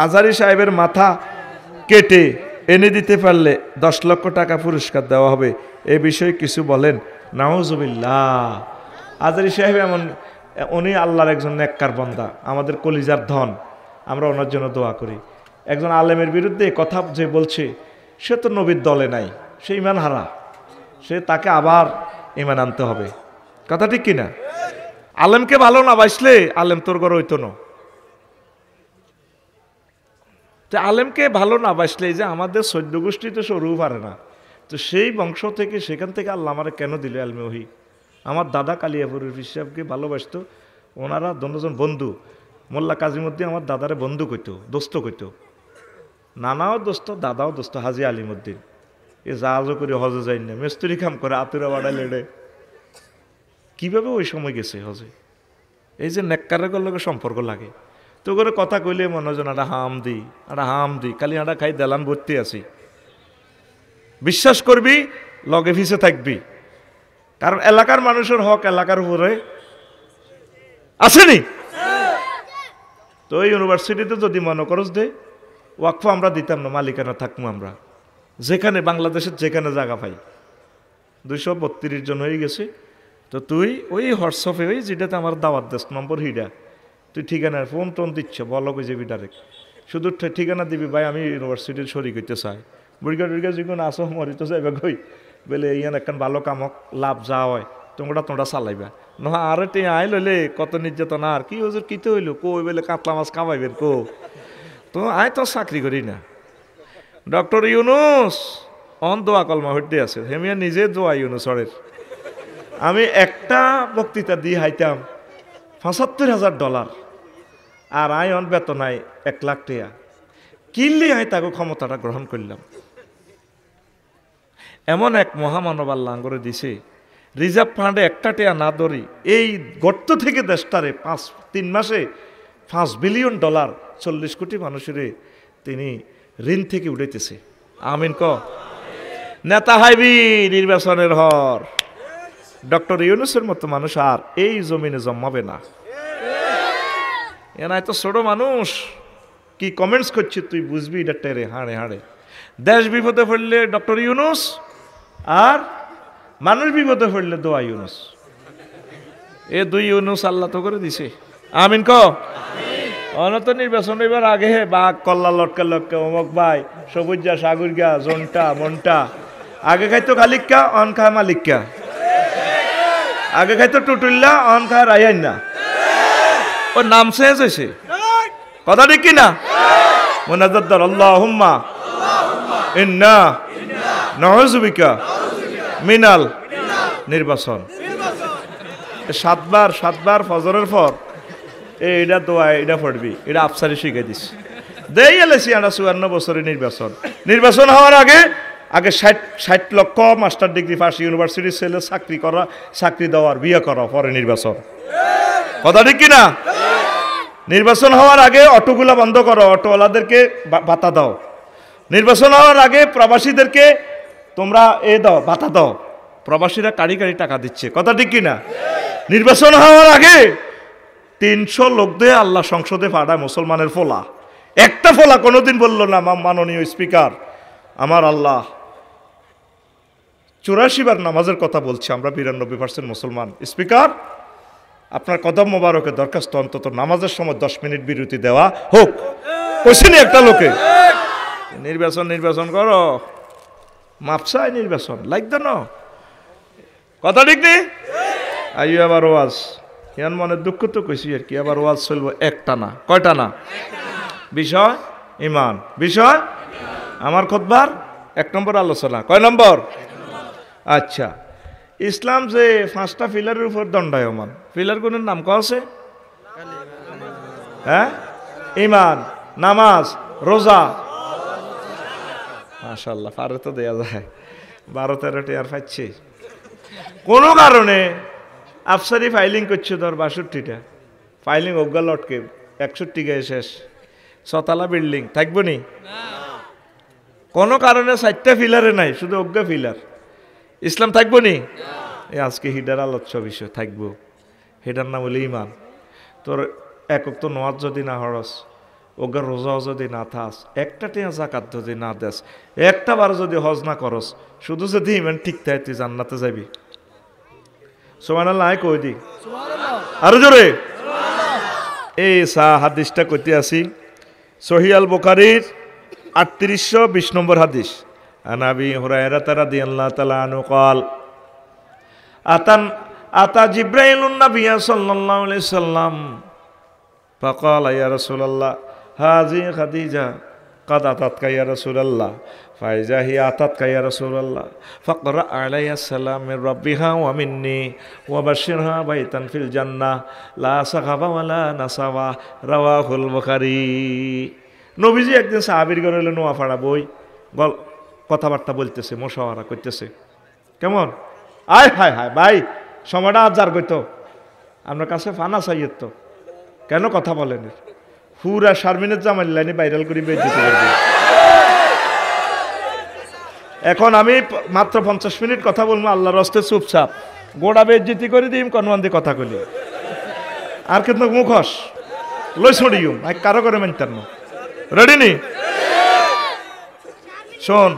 আজহারী সাহেবের মাথা কেটে এনে দিতে পারলে 10 লক্ষ টাকা পুরস্কার দেওয়া হবে, এই বিষয়ে কিছু বলেন। নাউজুবিল্লাহ। আজহারী সাহেব এমন, উনি আল্লাহর একজন নেককার বান্দা, আমাদের কলিজার ধন, আমরা ওনার জন্য দোয়া করি। একজন আলেমের বিরুদ্ধে কথা যে বলছে, সে তো নবীর দলে নাই, সে ইমান হারা, সে তাকে আবার ইমান আনতে হবে। কথা ঠিক কিনা? আলেমকে ভালো না বাসলে আলেম তোর ঘর হইতো না। তো আলেমকে ভালো না বাসলে, যে আমাদের 14 গোষ্ঠী তো সরু পারে না, তো সেই বংশ থেকে, সেখান থেকে আল্লাহ আমারে কেন দিল আলমে ওহি। আমার দাদা কালিয়াপুরের পীর সাহেবকে ভালোবাসতো, ওনারা দুজন বন্ধু। মোল্লা কাজিমুদ্দিন আমার দাদারে বন্ধু কইতো, দোস্ত কইতো, নানাও দোস্ত, দাদাও দোস্ত। হাজি আলিমুদ্দিন এ জাহাজও করে হজে যাই না, মেস্তুরি কাম করে, আতুরা বাড়াই লেড়ে। কিভাবে ওই সময় গেছে হজে? এই যে নেককারের লগে সম্পর্ক লাগে, তো করে কথা কইলে মনে হয় একটা হাম দি খালি আটা খাই দেলান ভর্তি আছি। বিশ্বাস করবি, লগে ফিসে থাকবি, কারণ এলাকার মানুষের হক এলাকার উপরে আসেনি। তো এই ইউনিভার্সিটিতে যদি মনে করস দে ওয়াকফ আমরা দিতাম না, মালিকানা থাকবো আমরা, যেখানে বাংলাদেশের যেখানে জায়গা পাই। 232 জন হয়ে গেছে। তো তুই ওই হোয়াটসঅ্যাপে, ওই যেটাতে আমার দাওয়াত দেশ নম্বর হিডা, তুই ঠিকানা ফোন টোন দিচ্ছ, বলো কই যাবি ডাইরেক্ট, শুধু ঠিকানা দিবি, ভাই আমি ইউনিভার্সিটির শরিক হইতে চাই, বুড়িগা টুড়িগা যখন আসো মরি তো যাইবা কই, বলে ইয়ান একখান ভালো কামক লাভ যা হয় তোমরা চালাইবা। নহয় আরে তে আই লইলে কত নির্যাতন, আর কি হজুর কিতে হইলো, কই বলে কাতলা মাছ কামাইবেন কো, তো আয় তো চাকরি করি না। ডক্টর ইউনুস অন দোয়া কলমা হইতে আছে, হেমিয়া নিজে দোয়া ইউনুসরের। আমি একটা বক্তৃতা দিয়ে হাইতাম $75,000, আর আয় অন বেতন আয় 1 লাখ টাকা। কিনলে আয় তাকে ক্ষমতাটা গ্রহণ করলাম। এমন এক মহামানব আল্লাহ করে দিছে, রিজার্ভ ফান্ডে একটা টাকা না ধরি এই গর্ত থেকে দেশটারে 3 মাসে $5 বিলিয়ন, 40 কোটি মানুষের তিনি ঋণ থেকে উঠাইতেছে। আমিন ক। নেতা হাইবি নির্বাচনের হর, ডক্টর ইউনুসের মতো মানুষ আর এই জমিনে জন্মাবে না। এনাই তো ছোট মানুষ, কি কমেন্টস করছে তুই বুঝবি, এটা টেরে হাড়ে হাড়ে। দেশ বিপদে পড়লে ডক্টর ইউনুস, আর মানুষ বিপদে পড়লে দোয়া ইউনুস। এ 2 ইউনুস আল্লাহ তো করে দিছে। আমিন ক। অনত নির্বাচন এবার আগে বাঘ কল্লা লটকা লটকা অমক ভাই সবুজা সাগরগা জনটা মনটা আগে খাইতো খালিক্কা অন খা মালিক্কা, আগে খাইতো টুটুল্লা অন খা রাইয়ান না, ওর নাম চেঞ্জ হয়েছে। কথা ঠিক কিনা? মুনাজ্জাত আল্লাহুম্মা ইন্না নাউযু বিকা মিনাল নির্বাচন। 7 বার ফজরের পর এইটা দোয়া, এটা পড়বি, এটা আফসারি শিখাই দিস। দেই এলেছি আমরা 54 বছরের নির্বাচন হওয়ার আগে 60 লক্ষ মাস্টার ডিগ্রি পাস ইউনিভার্সিটির ছেলে চাকরি দেওয়ার বিয়ে করা, পরে নির্বাচন। কথা ঠিক কিনা? নির্বাচন হওয়ার আগে অটোগুলা বন্ধ করো, অটোওয়ালাদেরকে ভাতা দাও। নির্বাচন হওয়ার আগে প্রবাসীদেরকে তোমরা দাও, ভাতা দাও। প্রবাসীরা কাড়ি টাকা দিচ্ছে। কথা ঠিক কিনা? নির্বাচন হওয়ার আগে 300 লোক দিয়ে আল্লাহ সংসদে পাঠায় মুসলমানের ফোলা। একটা ফোলা কোনোদিন বলল না মাননীয় স্পিকার আমার আল্লাহ 84 বার নামাজের কথা বলছি, আমরা 92% মুসলমান, স্পিকার আপনার কদম মোবারকে দরখাস্ত অন্তত নামাজের সময় 10 মিনিট বিরতি দেওয়া হোক। কইছিনি একটা লোকে? নির্বাচন করো, মাপসায় নির্বাচন লাগতো না। কথা ঠিক নেই? আইও আবার ওয়াজ, ইয়ান মনে দুঃখ তো কইছি আর কি, আবার ওয়াজ চলবো একটা না, কয়টা না? বিষয় ইমান, বিষয় আমার খুতবার 1 নম্বর আলোচনা। কয় নম্বর? আচ্ছা, ইসলাম যে 5টা পিলারের উপর দণ্ডায়মান, পিলারগুলোর নাম ক আছে? হ্যাঁ, ইমান, নামাজ, রোজা। মাশাআল্লাহ, পারে তো দেয়া যায়। 12-13টি আর পাচ্ছি। কোনো কারণে আফসারি ফাইলিং করছে ধর 62টা, ফাইলিং অজ্ঞা লটকে 61 গায়ে শেষ, 6 তলা বিল্ডিং থাকবো নি? কোনো কারণে 4টা পিলারে নাই, শুধু অজ্ঞা পিলার। ইসলাম থাকবো নি? আজকে হিডার আলোচ্য বিষয় থাকবো, হেটার নাম হলো ইমান। তোর একক তো নওয়াজ যদি না হরস, ওগা রোজা যদি না থাস, একটা টিয়া জাকাত যদি না দেস, একটা বার যদি হজ না করস, শুধু যদি ইমান ঠিক থাকে তুই জান্নাতে যাবি। সুবহানাল্লাহ কই দি আরো জোরে। এই হাদিসটা কইতে আসি সহিহ আল বুখারীর 3820 নম্বর হাদিস। আন আবি হুরায়রা রাদিয়াল্লাহু তাআলা আনহু قال আতা জিবরাইলুন নবিয়্য সাল্লাল্লাহু আলাইহি সাল্লাম فقال يا رسول الله هذه خديجة قد أتتك يا رسول الله فإذا هي أتتك يا رسول الله فاقرأ عليها السلام من ربها ومني وبشرها بيتا في الجنة لا سخف ولا نصب رواه البخاري। নবীজি একদিন সাহাবীর ঘরে এলেন, নোয়া ফাড়া বই কথাবার্তা বলতেছে, মোশাওয়ারা করতেছে। কেমন আয় হায় হায় ভাই সময়টা আজার কইতো আপনার কাছে ফানা চাইয়ের তো কেন কথা বলেন? পুরা শারমিনের জামাই লাইনে ভাইরাল করে বেজ্জতি করবে। এখন আমি মাত্র 50 মিনিট কথা বলবো, আল্লাহর রাস্তে চুপচাপ গোড়া বেজ্জতি করে দিম কনওয়ান্দি কথা কইলে আর কিন্তু মুখস লই ছড়িও এক কারো করে মানতাম না। রেডি নি? শোন,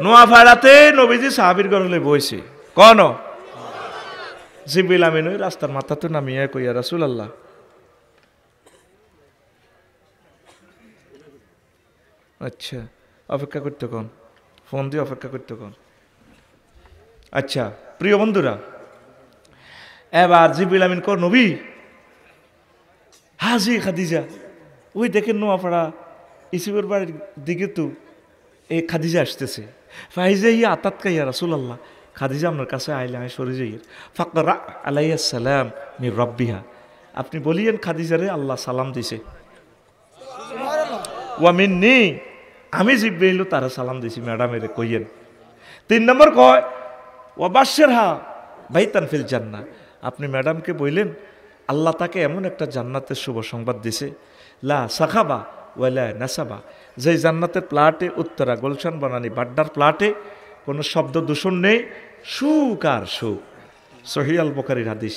নোয়াপাড়াতে নবীজি সাহাবীর ঘরে বইছে, কোন জিবরিল আমিন ওই রাস্তার মাথাতে নামিয়ে কইয়া রাসূলুল্লাহ আচ্ছা অপেক্ষা করতে কোন, ফোন দিয়ে অপেক্ষা করতে কোন। আচ্ছা প্রিয় বন্ধুরা, এবার জিবরিল আমিন কর নবী হাজি খাদিজা, ওই দেখেন নোয়াপাড়া ইসিবের বাড়ির দিকে তো এই খাদিজা আসতেছে। ফাইজা ইয়া আতাতকা ইয়া রাসূলুল্লাহ, খাদিজা আপনার কাছে আইলে আমি সরে যাই। ফাকরা আলাইহিস সালাম মির রাব্বিহা, আপনি বলিয়েন খাদিজারে আল্লাহ সালাম দিছে। ওয়া মিন্নি, আমি জিবরাইল তারা সালাম দিছি ম্যাডামেরে কইয়েন। 3 নম্বর কয় ওয়া বাশশিরহা বাইতান ফিল জান্নাহ, আপনি ম্যাডামকে বললেন আল্লাহ তাকে এমন একটা জান্নাতের শুভ সংবাদ দিছে, লা সাখাবা ওয়ালা নাসাবা, যে জান্নাতের প্লাটে উত্তরা গুলশান বনানী বাড্ডার প্লাটে কোনো শব্দ দূষণ নেই, সুখ আর সুখ। সহিহ আল বুখারীর হাদিস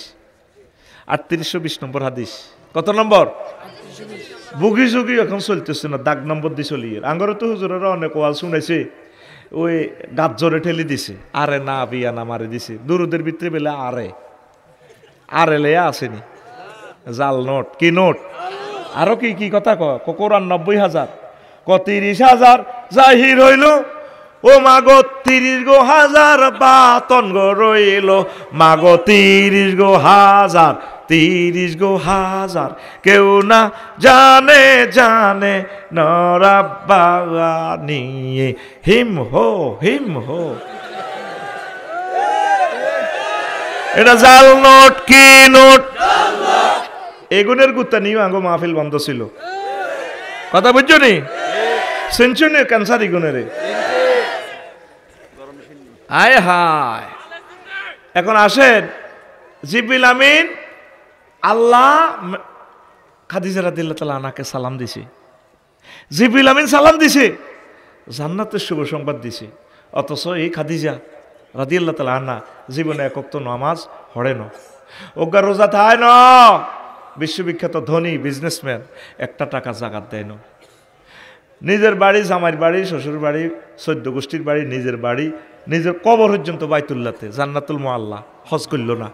3820 নম্বর হাদিস। কত নম্বর? বুগি জুগি এখন চলতেছে না, দাগ নম্বর দিয়ে চলিয়ে। আঙ্গরে তো হুজুরেরা অনেক ওয়াজ শুনেছে, ওই গাছ জোরে ঠেলি দিছে, আরে না বিয়া না মারে দিছে, দুরুদের ভিতরে বেলা আরে লেয়া আসেনি, জাল নোট কি নোট, আরো কি কি কথা কোরআন 90,000 ক 30,000 জাহির হইল, ও মাগো 30 গো হাজার বাতন গো রইল, মাগো 30 গো হাজার 30 গো হাজার, কেউ না জানে জানে নরাব্বা নিয়ে হিম হো। এটা জাল নোট কি নোট? এগুনের গুত্তা নিয়ে আঙ্গো মাহফিল বন্ধ ছিল, কথা বুঝছো নি? সেঞ্চুরি ক্যান্সার ইগুনের আয় হায়। এখন আসেন, জিবরিল আমিন আল্লাহ খাদিজা রাদিয়াল্লাহু তাআলা আনহাকে সালাম দিছে, জিবরিল আমিন সালাম দিছে, জান্নাতের শুভ সংবাদ দিছে। অথচ এই খাদিজা রাদিয়াল্লাহু তাআলা আনহা জীবনে এক ওয়াক্ত নামাজ পড়ে না, ওগা রোজা থায় না, বিশ্ববিখ্যাত ধনী বিজনেসম্যান, একটা টাকা জাকাত দেয় না। নিজের বাড়ি, জামাইর বাড়ি, শ্বশুর বাড়ি, 14 গোষ্ঠীর বাড়ি, নিজের বাড়ি, নিজের কবর পর্যন্ত বাইতুল্লাহতে জান্নাতুল মুআল্লা হজ করল না।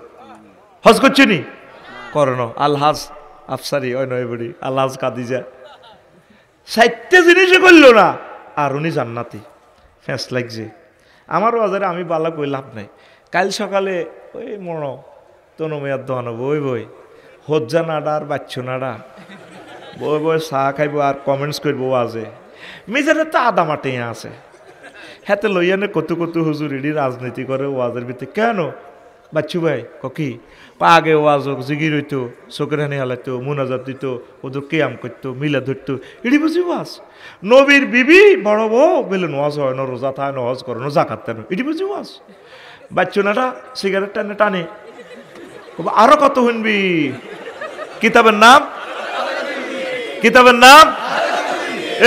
হজ করছে নি? করনো। আলহাজ আফসারি ওই নয় বড়ি আলহাজ খাদিজা 60টা জিনিসই করলো না, আর উনি জান্নাতি। ফ্যাঁস লাগছে আমারও বাজারে, আমি বালা কই লাভ নাই। কাল সকালে ওই মনো তনু মেয়ার দোয়ানো বই হজ্জা নাড়া আর বাচ্চু নাড়া বই চাহ খাইব আর কমেন্টস করব আজে মিজারে তো আদা মাটে আছে হাতে লইয়ানে কত হুজুর ইডি রাজনীতি করে ওয়াজের ভিতরে। কেন বাচ্চু ভাই কি আগে ওয়াজ জিগির হইতো, চোখের হানি হালাইতো, মুনাজাত দিত, ওদের কেয়াম করতো, মিলা ধরতো, ইডি বুঝি ওয়াজ। নবীর বিবি বড় বউ বললেন ওয়াজ হয় না, রোজা থায় না, হজ করে না, জাকাত দেয় না, ইডি বুঝি ওয়াজ। বাচ্চু নাটা সিগারেট টানে টানে আরো কত শুনবি। কিতাবের নাম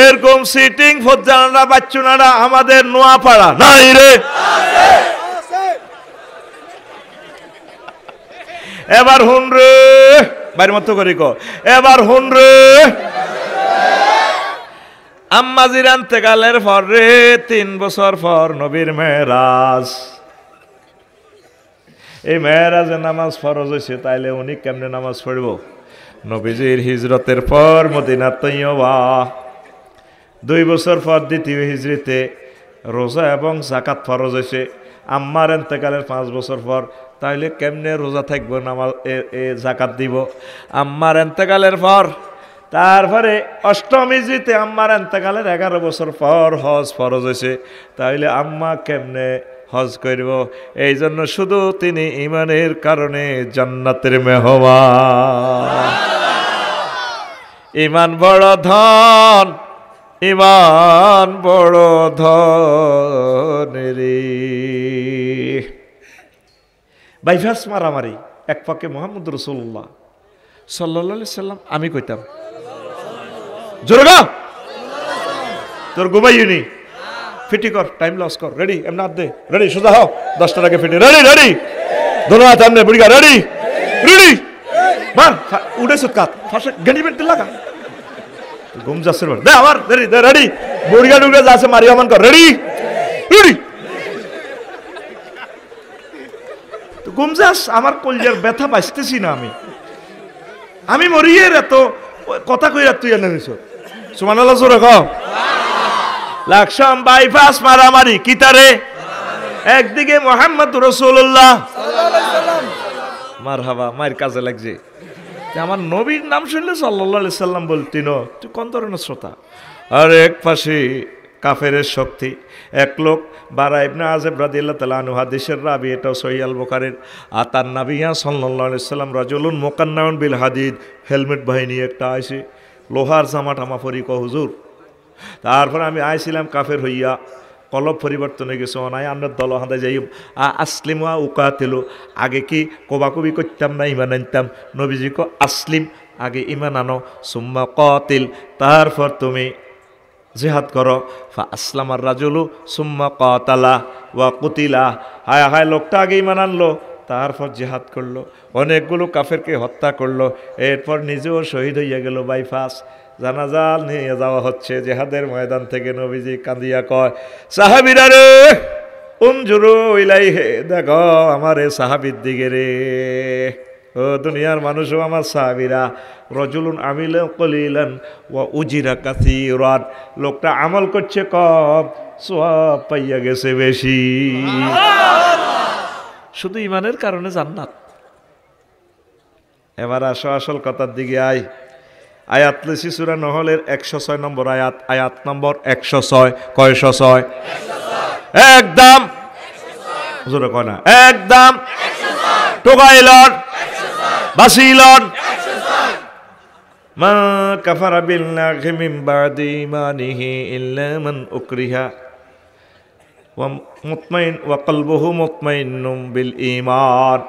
এরকম সিটিং ফজ্জানারা বাচ্চুনারা আমাদের নোয়াপাড়া নাই রে। এবার হুন রে বাইর মতো করি ক এবার হুন রে আম্মাজির ইন্তেকালের পর রে 3 বছর পর নবীর মেরাজ। এই মেরাজে নামাজ ফরজ হয়েছে, তাইলে উনি কেমনে নামাজ পড়ব? নবীজির হিজরতের পর মদিনা তৈয়বা 2 বছর পর দ্বিতীয় হিজরিতে রোজা এবং জাকাত ফরজ হয়েছে। আম্মার ইন্তেকালের 5 বছর পর, তাইলে কেমনে রোজা থাকবো, নামাজ জাকাত দিব? আম্মার ইন্তেকালের পর, তারপরে 8ম হিজরিতে আম্মার ইন্তেকালের 11 বছর পর হজ ফরজ হয়েছে, তাইলে আম্মা কেমনে হজ করব? এই জন্য শুধু তিনি ইমানের কারণে জান্নাতের মেহমান। ইমান বড় ধন, ইমান বড় ধনেরি। বাইফাস মারামারি এক পাকে মোহাম্মদ রাসূলুল্লাহ সাল্লাল্লাহু আলাইহি সাল্লাম, আমি কইতাম জোরে না তোর ঘুমাইনি, ফিটি কর, টাইম লস কর, রেডি এমন হাত দে, রেডি সোজা হও, 10টার আগে ফিটি, রেডি রেডি দোনো হাত সামনে বুড়িগা, রেডি রেডি মার উড়ে সুতকাত ফাঁসে গেনি বেট লাগা ঘুম যাচ্ছে দে আবার রেডি দে, রেডি বুড়িগা ডুবে যাচ্ছে, মারিয়া মান কর, রেডি রেডি তো ঘুম যাস। আমার কলজার ব্যথা বাঁচতেছি না, আমি মরিয়ে এত কথা কইরা তুই এনে নিছ। সুবহানাল্লাহ জোরে কও। লাকসাম বাইপাস মারামারি কিতারে, একদিকে মোহাম্মদ রাসূলুল্লাহ মারহাবা, মায়ের কাজে লাগছে। আমার নবীর নাম শুনলে সাল্লাল্লাহু আলাইহি সাল্লাম বলতিন তুই কোন ধরনের শ্রোতা। আর এক পাশে কাফেরের শক্তি। এক লোক বারা ইবনে আযিব রাদিয়াল্লাহু তাআলা আনহু, হাদিসের রাবি, এটাও সহিহ আল বুখারীর, আতান নাবিয়্যা সাল্লাল্লাহু আলাইহি সাল্লাম রাজুলুন মুকান্নাউন বিল হাদিদ, হেলমেট বাহিনী একটা আইছে, লোহার জামা টামা পরি ক হুজুর। তারপর আমি আইছিলাম কাফের হইয়া, কলব পরিবর্তন হয়ে গেছে, অনাই আমরা দল হাঁদা যাই আসলিম উকাতিল, আগে কি কবাকবি করতাম না, ইমান আনতাম। নবীজি কো আসলিম, আগে ইমান আনো, সুম্মা কাতিল, তারপর তুমি জিহাদ করো। ফা আসলামার রাজুলু সুম্মা কাতালা ওয়া কুতিলা, হায় হায় লোকটা আগে ইমান আনলো, তারপর জিহাদ করলো, অনেকগুলো কাফেরকে হত্যা করলো, এরপর নিজেও শহীদ হইয়া গেল। বাইফাস জানাজা নিয়ে যাওয়া হচ্ছে জেহাদের ময়দান থেকে। নবীজি কাঁদিয়া কয়, সাহাবীরা রে উনজুরু ইলাইহি, দেখো আমার এ সাহাবীর দিকে রে, ও দুনিয়ার মানুষও আমার সাহাবীরা। রজুলুন আমিলা কলিলান ওয়া উজিরা কাসীরান, লোকটা আমল করছে কম, সওয়াব পাইয়া গেছে বেশি। শুধু ইমানের কারণে জান্নাত। এবার আসো আসল কথার দিকে আয়। আয়াত লিসি সূরা নহলের 106 নম্বর আয়াত, আয়াত নম্বর 106। কয়শো 6? একদম জোরে কয় না, একদম টোকাইলন বাসিলন। মা কাফারা বিল্লাহি মিন বাদি ঈমানিহি ইল্লা মান উকরিহা ওয়া মুতমাইন ওয়া কলবুহু মুতমাইন্নুম বিল ঈমান।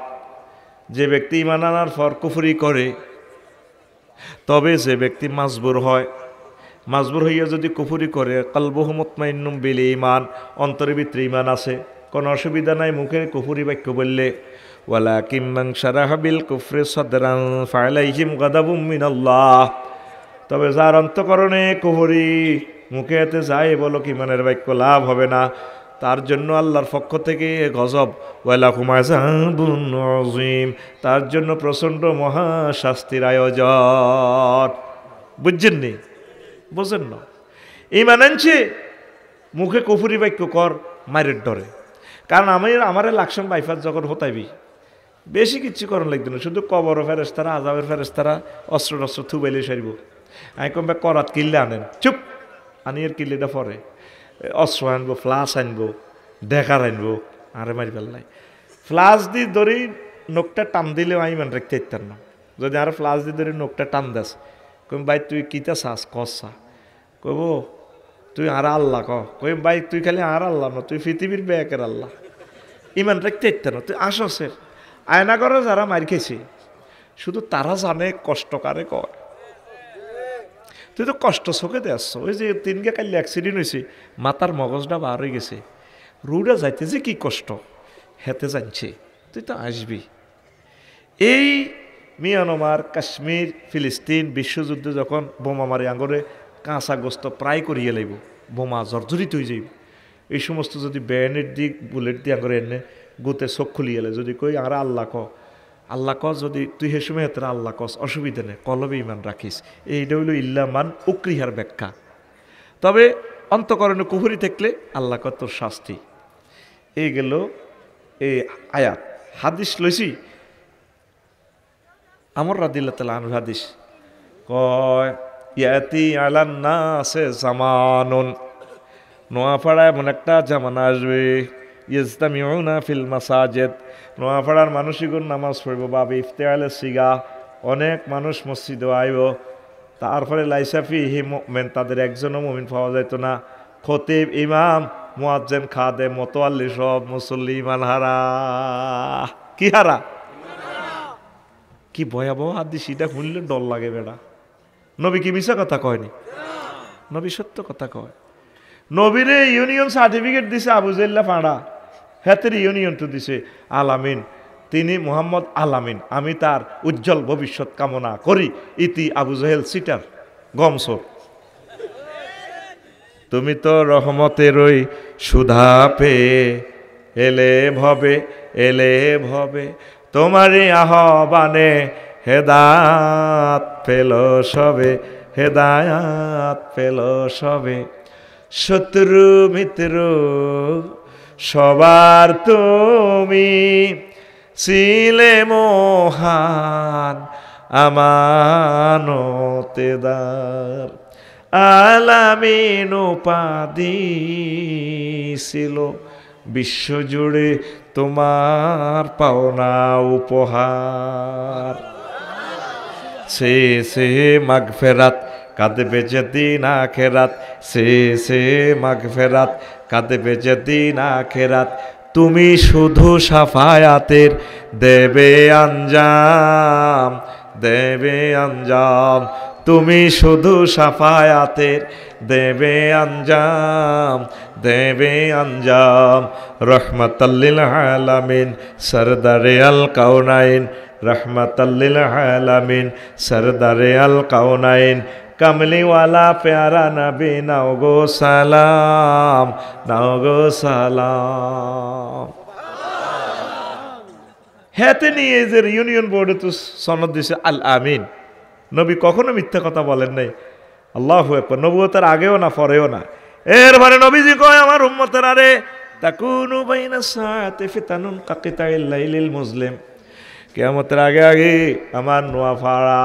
যে ব্যক্তি ঈমান আনার পর কুফরি করে, তবে যে ব্যক্তি মাজবুর হয়, মাজবুর হইয়া যদি কুফরি করে, কলবুহু মুতমাইন্নুম বিল ঈমান, অন্তরের ভিতরে ঈমান আছে, কোনো অসুবিধা নাই মুখে কুফরি বাক্য বললে। ওয়ালাকিন মান শারাহা বিল কুফরি সাদরান ফালাইহিম গাদাবুম মিনাল্লাহ, তবে যার অন্তঃকরণে কুফরি, মুখে এতে যায় বলো কি ঈমানের বাক্য লাভ হবে না, তার জন্য আল্লাহর পক্ষ থেকে গজব, ওয়ালাকুম আযাবুন আযীম, তার জন্য প্রচণ্ড মহা শাস্তির আয়োজন। বুঝছেন নি? বোঝেন না? ঈমান আনছে, মুখে কুফরি বাক্য কর মারের ডরে। কারণ আমারে লাকসাম বাইফাস যখন হতাইবি, বেশি কিচ্ছু করার লাগবে না, শুধু কবর ফেরেশতারা, আযাবের ফেরেশতারা অস্ত্র টস্ত্র থুবাইলে সারিব। আমি কমবে করাত কিল্লে আনেন, চুপ আনিয়ের কিল্লিটা পরে অস্ত্র আনবো, ফ্লাস আনবো, ডেকার আনবো, আরে মারি ফেললাই। ফ্লাস দিয়ে ধরি নোকটা টান দিলেও আমি মান রাখতে ইত্যার না। যদি আর ফ্লাস দিয়ে ধরি নোকটা টান দাস, কই ভাই তুই কিতা চাস কসা, কব তুই আর আল্লাহ কই ভাই তুই খালি আর আল্লাহ না, তুই পৃথিবীর ব্যাকের আল্লাহ, ইমান রাখতে ইত্যার না। তুই আসসের আয়না করে যারা মার খেয়েছে, শুধু তারা জানে কষ্ট কারে কয়। তুই তো কষ্ট চোখে দিয়ে আসছো। ওই যে 3 কালি অ্যাক্সিডেন্ট হয়েছে, মাথার মগজটা বার হয়ে গেছে, রুডা যাইতে যে কি কষ্ট হেতে জানছে, তুই তো আসবি। এই মিয়ানমার, কাশ্মীর, ফিলিস্তিন বিশ্বযুদ্ধে যখন বোমা মারি আঙরে কাঁচা গোস্ত প্রায় করিয়ে লাইব, বোমা জর্জরিত হয়ে যাইব। এই সমস্ত যদি ব্যানের দিক বুলেট দিয়ে আঙরে এনে গোতে চোখ খুলিয়ে এলে যদি কই আর আল্লাহ ক যদি তুই হে সময় হেতরা আল্লাহ কস অসুবিধা নেই, কলবে ইমান রাখিস। এইটা হইল ইল্লামান উকরিহার ব্যাখ্যা। তবে অন্তকরণে কুফরি থাকলে আল্লাহ ক তোর শাস্তি। এই গেল এই আয়াত। হাদিস লইছি আমর রাদিয়াল্লাহু তাআলা আনহু হাদিস কয় ইয়াতি আলান নাসে জামানুন, নোয়াপাড়ায় এমন একটা জামানা আসবে ইজতামিউনা ফিল মাসাজিদ, নোয়াপাড়ার মানুষগুলো নামাজ পড়ব বাবে ইফতেআলে সিগা, অনেক মানুষ মসজিদে আইব, তারপরে লাইসা ফিহি মুমিন, তাদের একজনও মুমিন পাওয়া যাইতো না। খতিব, ইমাম, মুয়াজ্জিন, খাদেম, মুতাওয়াল্লি সব মুসল্লি ইমান হারা। কি হারা? কি ভয়াবহ হাদিস, এটা শুনলে ডর লাগে বেড়া। নবী কি মিছা কথা কয়নি? নবী সত্য কথা কয়। নবীরে ইউনিয়ন সার্টিফিকেট দিছে আবু জাহ্ল ফাঁড়া, হেতের ইউনিয়ন তো দিছে আলামিন, তিনি মুহাম্মদ আলামিন, আমি তার উজ্জ্বল ভবিষ্যৎ কামনা করি। ইতি আবু জাহেল সিটার গমসর। তুমি তো রহমতেরই সুধা পেয়ে এলে ভবে, তোমারই আহ্বানে হেদায়াত পেল সবে, শত্রু মিত্র সবার তুমি ছিলে মহান আমানতেদার, আলামিন উপাধি ছিল বিশ্বজুড়ে তোমার পাওনা উপহার। সে মাগফিরাত কাঁদবে যেদিন আখেরাত, সে মাগফিরাত কাঁদবে যেদিন আখেরাত, তুমি শুধু সাফায়াতের দেবে আঞ্জাম, তুমি শুধু সাফায়াতের দেবে আঞ্জাম, রহমাতাল্লিল আলামিন সরদারে আল কাউনাইন, রহমাতাল্লিল আলামিন সরদারে আল কাউনাইন, কমলিওয়ালা প্যারা নবী নাও গো সালাম। হেতে নিয়ে যে ইউনিয়ন বোর্ডে তো সনদ দিছে আল আমিন। নবী কখনো মিথ্যা কথা বলেন নাই। আল্লাহু আকবার। নবুয়তের আগেও না পরেও না। এরপরে নবীজি কয় আমার উম্মতের আরে তাকুনু বাইনা সাআতি ফিতানুন কাকিতাইল লাইলিল মুজলিম, কিয়ামতের আগে আমার নোয়াপাড়া